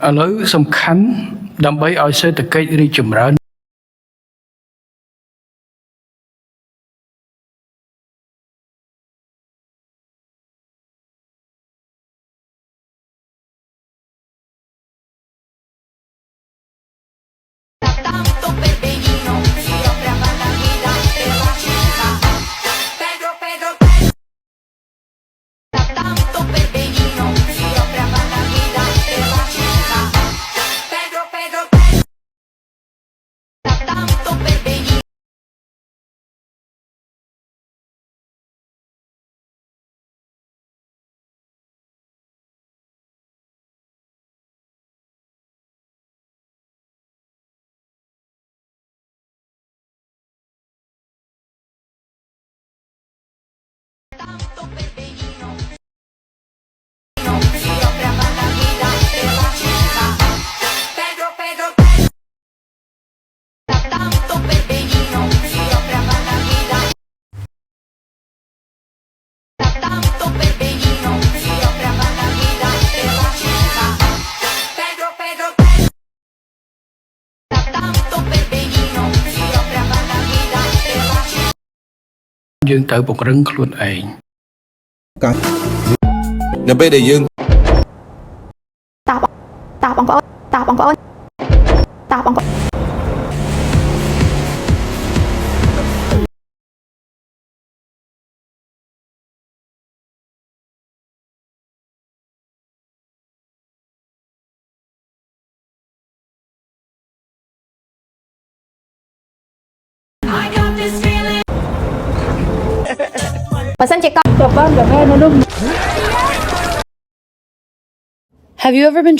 ឥឡូវសំខាន់ដើម្បីឲ្យសេដ្ឋកិច្ចរីកចម្រើនយើងត្រូវពង្រឹងខ្លួនឯងនៅពេលដែលយើង តើបងប្អូនបើសិនជាកប់ទៅបានតែនៅនោះ Have you ever been